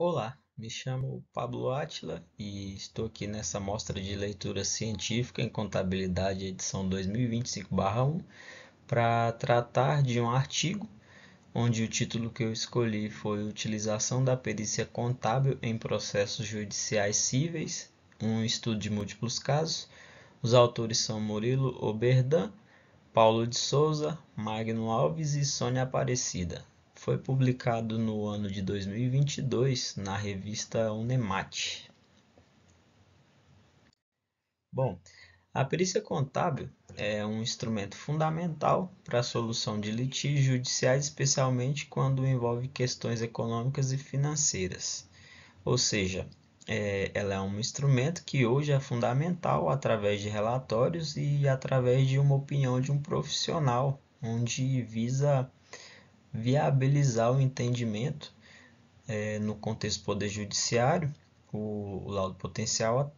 Olá, me chamo Pablo Átila e estou aqui nessa mostra de leitura científica em contabilidade edição 2025/1 para tratar de um artigo onde o título que eu escolhi foi Utilização da perícia contábil em processos judiciais cíveis, um estudo de múltiplos casos. Os autores são Murilo Oberdan, Paulo de Souza, Magno Alves e Sônia Aparecida. Foi publicado no ano de 2022 na revista Unemate. Bom, a perícia contábil é um instrumento fundamental para a solução de litígios judiciais, especialmente quando envolve questões econômicas e financeiras. Ou seja, ela é um instrumento que hoje é fundamental através de relatórios e através de uma opinião de um profissional, onde visa viabilizar o entendimento no contexto do poder judiciário, o laudo potencial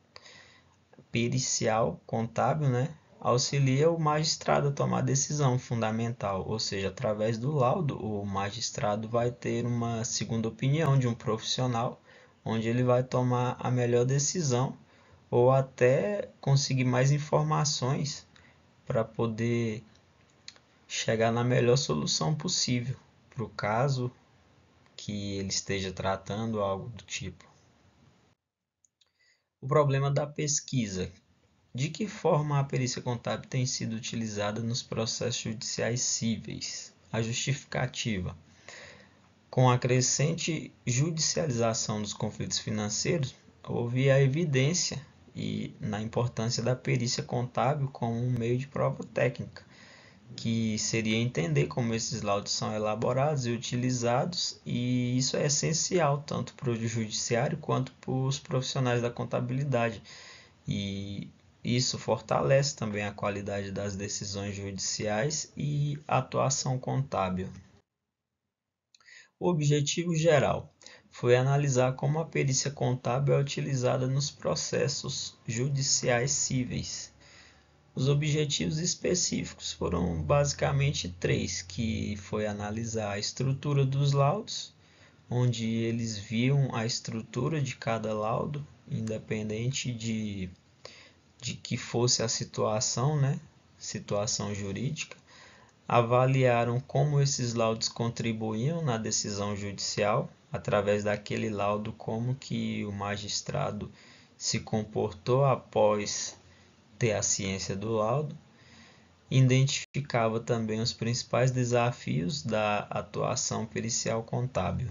pericial contábil, né, auxilia o magistrado a tomar decisão fundamental, ou seja, através do laudo, o magistrado vai ter uma segunda opinião de um profissional, onde ele vai tomar a melhor decisão ou até conseguir mais informações para poder chegar na melhor solução possível para o caso que ele esteja tratando, algo do tipo. O problema da pesquisa. De que forma a perícia contábil tem sido utilizada nos processos judiciais cíveis? A justificativa. Com a crescente judicialização dos conflitos financeiros, houve a evidência na importância da perícia contábil como um meio de prova técnica, que seria entender como esses laudos são elaborados e utilizados, e isso é essencial tanto para o judiciário quanto para os profissionais da contabilidade. E isso fortalece também a qualidade das decisões judiciais e a atuação contábil. O objetivo geral foi analisar como a perícia contábil é utilizada nos processos judiciais cíveis. Os objetivos específicos foram basicamente três, que foi analisar a estrutura dos laudos, onde eles viam a estrutura de cada laudo, independente de que fosse a situação, né? Situação jurídica. Avaliaram como esses laudos contribuíam na decisão judicial, através daquele laudo, como que o magistrado se comportou após ter a ciência do laudo. Identificava também os principais desafios da atuação pericial contábil.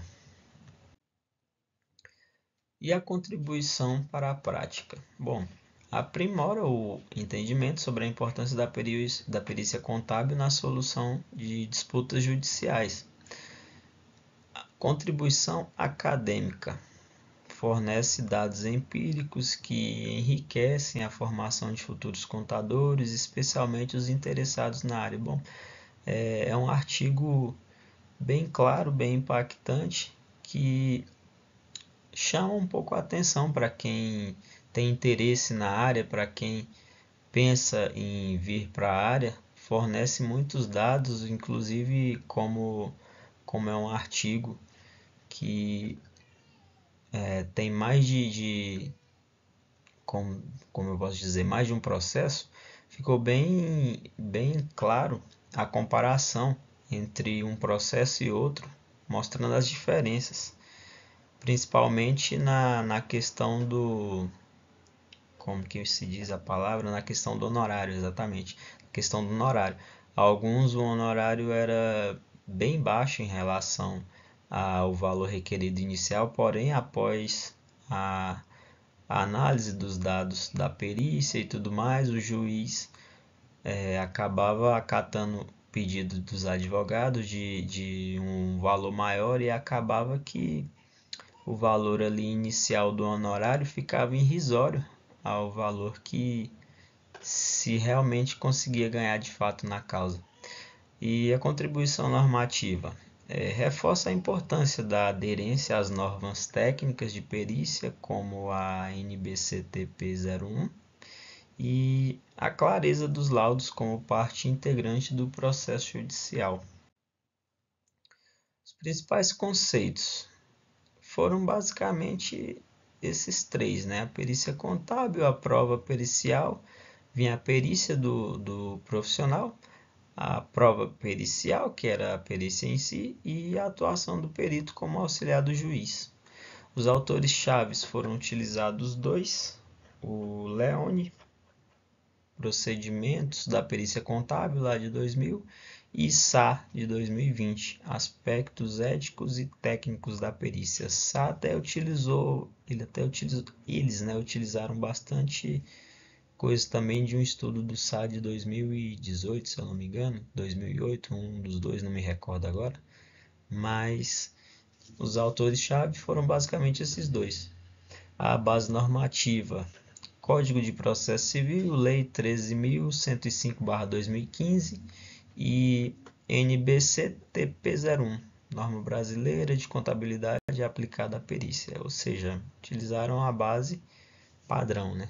E a contribuição para a prática? Bom, aprimora o entendimento sobre a importância da perícia contábil na solução de disputas judiciais. Contribuição acadêmica. Fornece dados empíricos que enriquecem a formação de futuros contadores, especialmente os interessados na área. Bom, é um artigo bem claro, bem impactante, que chama um pouco a atenção para quem tem interesse na área, para quem pensa em vir para a área, fornece muitos dados, inclusive como é um artigo que tem mais como eu posso dizer, mais de um processo, ficou bem claro a comparação entre um processo e outro, mostrando as diferenças, principalmente na questão do, como que se diz a palavra, na questão do honorário, exatamente, na questão do honorário. Alguns o honorário era bem baixo em relação ao valor requerido inicial, porém após a análise dos dados da perícia e tudo mais, o juiz acabava acatando o pedido dos advogados de um valor maior e acabava que o valor ali inicial do honorário ficava irrisório ao valor que se realmente conseguia ganhar de fato na causa. E a contribuição normativa reforça a importância da aderência às normas técnicas de perícia, como a NBCTP 01, e a clareza dos laudos como parte integrante do processo judicial. Os principais conceitos foram basicamente esses três, né? A perícia contábil, a prova pericial, vinha a perícia do profissional, a prova pericial, que era a perícia em si, e a atuação do perito como auxiliar do juiz. Os autores chaves foram utilizados dois, o Leone, Procedimentos da Perícia Contábil, lá de 2000, e Sá, de 2020, Aspectos Éticos e Técnicos da Perícia. Sá eles, né, utilizaram bastante coisa também de um estudo do Sá de 2018, se eu não me engano, 2008, um dos dois, não me recordo agora, mas os autores-chave foram basicamente esses dois. A base normativa: Código de Processo Civil, Lei 13.105/2015 e NBC-TP01, Norma Brasileira de Contabilidade Aplicada à Perícia, ou seja, utilizaram a base padrão, né?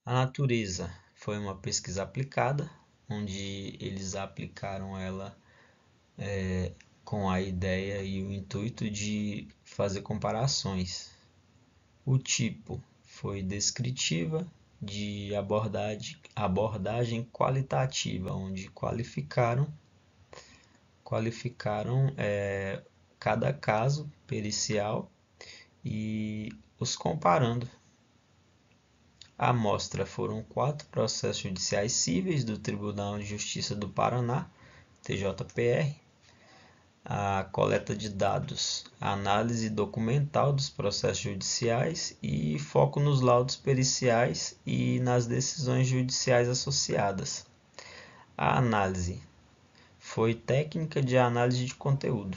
A natureza foi uma pesquisa aplicada, onde eles aplicaram ela com a ideia e o intuito de fazer comparações. O tipo foi descritiva, de abordagem qualitativa, onde qualificaram cada caso pericial e os comparando. A amostra foram 4 processos judiciais cíveis do Tribunal de Justiça do Paraná, TJPR, a coleta de dados, a análise documental dos processos judiciais e foco nos laudos periciais e nas decisões judiciais associadas. A análise foi técnica de análise de conteúdo.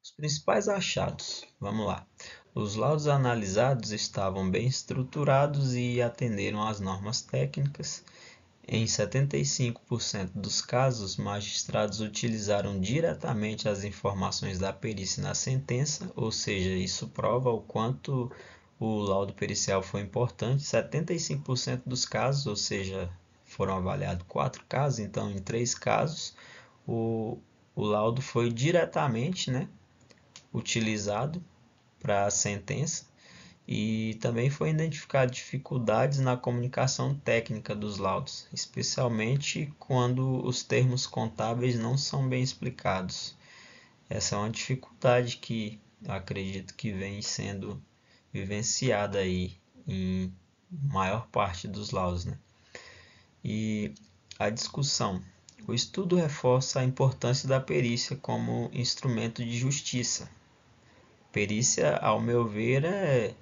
Os principais achados, vamos lá. Os laudos analisados estavam bem estruturados e atenderam às normas técnicas. Em 75% dos casos, os magistrados utilizaram diretamente as informações da perícia na sentença, ou seja, isso prova o quanto o laudo pericial foi importante. 75% dos casos, ou seja, foram avaliados 4 casos, então em 3 casos o laudo foi diretamente, né, utilizado para a sentença. E também foi identificado dificuldades na comunicação técnica dos laudos, especialmente quando os termos contábeis não são bem explicados. Essa é uma dificuldade que eu acredito que vem sendo vivenciada aí em maior parte dos laudos, né? E a discussão. O estudo reforça a importância da perícia como instrumento de justiça. Perícia, ao meu ver, é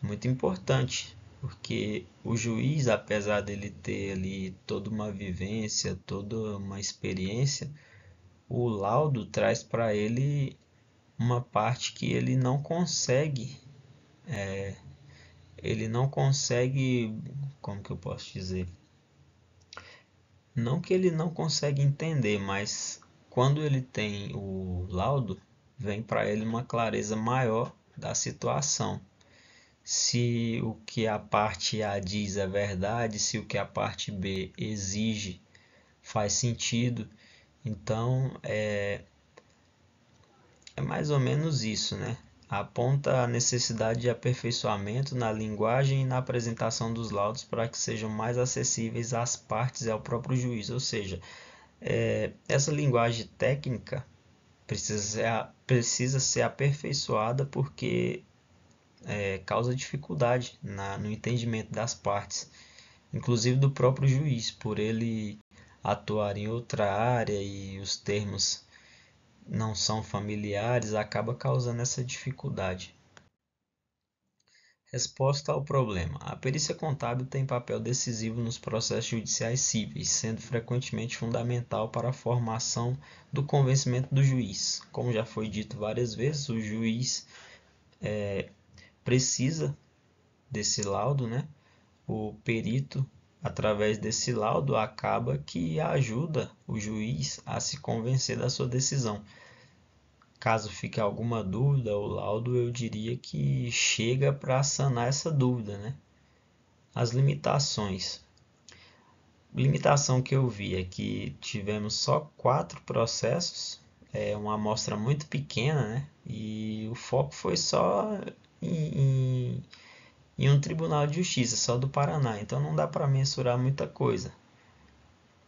muito importante, porque o juiz, apesar dele ter ali toda uma vivência, toda uma experiência, o laudo traz para ele uma parte que ele não consegue, como que eu posso dizer? Não que ele não consegue entender, mas quando ele tem o laudo, vem para ele uma clareza maior da situação. Se o que a parte A diz é verdade, se o que a parte B exige faz sentido. Então é mais ou menos isso, né? Aponta a necessidade de aperfeiçoamento na linguagem e na apresentação dos laudos para que sejam mais acessíveis às partes e ao próprio juiz. Ou seja, essa linguagem técnica precisa ser aperfeiçoada porque causa dificuldade no entendimento das partes, inclusive do próprio juiz, por ele atuar em outra área e os termos não são familiares, acaba causando essa dificuldade. Resposta ao problema. A perícia contábil tem papel decisivo nos processos judiciais cíveis, sendo frequentemente fundamental para a formação do convencimento do juiz. Como já foi dito várias vezes, o juiz precisa desse laudo, né? O perito, através desse laudo, acaba que ajuda o juiz a se convencer da sua decisão. Caso fique alguma dúvida, o laudo eu diria que chega para sanar essa dúvida, né? As limitações. limitação que eu vi é que tivemos só 4 processos, uma amostra muito pequena, né? E o foco foi só em, em um tribunal de justiça, só do Paraná. Então não dá para mensurar muita coisa.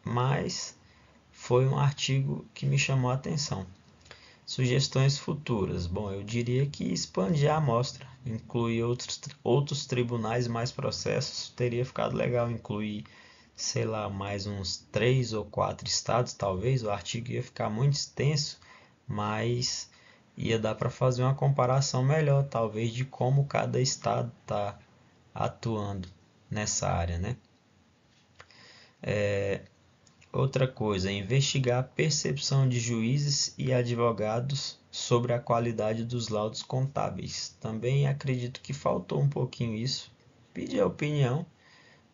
Mas foi um artigo que me chamou a atenção. Sugestões futuras. Bom, eu diria que expandir a amostra, incluir outros tribunais, mais processos, teria ficado legal. Incluir, sei lá, mais uns 3 ou 4 estados, talvez. O artigo ia ficar muito extenso, mas ia dar para fazer uma comparação melhor, talvez, de como cada estado está atuando nessa área, né? Outra coisa, investigar a percepção de juízes e advogados sobre a qualidade dos laudos contábeis. Também acredito que faltou um pouquinho isso. Pedir a opinião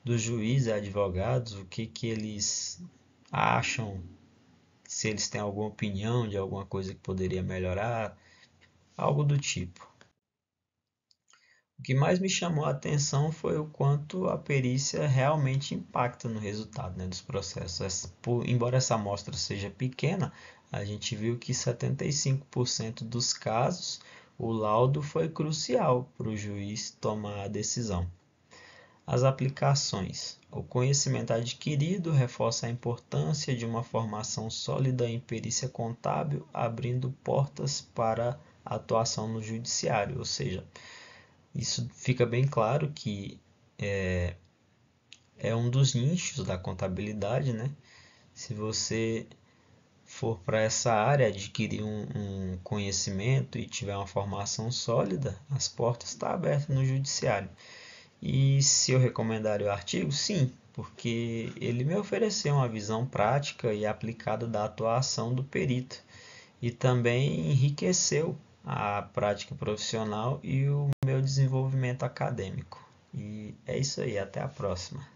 dos juízes e advogados, o que eles acham, se eles têm alguma opinião de alguma coisa que poderia melhorar, algo do tipo. O que mais me chamou a atenção foi o quanto a perícia realmente impacta no resultado, né, dos processos. Embora essa amostra seja pequena, a gente viu que 75% dos casos o laudo foi crucial para o juiz tomar a decisão. As aplicações. O conhecimento adquirido reforça a importância de uma formação sólida em perícia contábil, abrindo portas para a atuação no judiciário, ou seja, isso fica bem claro que é um dos nichos da contabilidade, né? Se você for para essa área, adquirir um conhecimento e tiver uma formação sólida, as portas estão abertas no judiciário. E se eu recomendaria o artigo? Sim, porque ele me ofereceu uma visão prática e aplicada da atuação do perito e também enriqueceu a prática profissional e o meu desenvolvimento acadêmico. E é isso aí, até a próxima.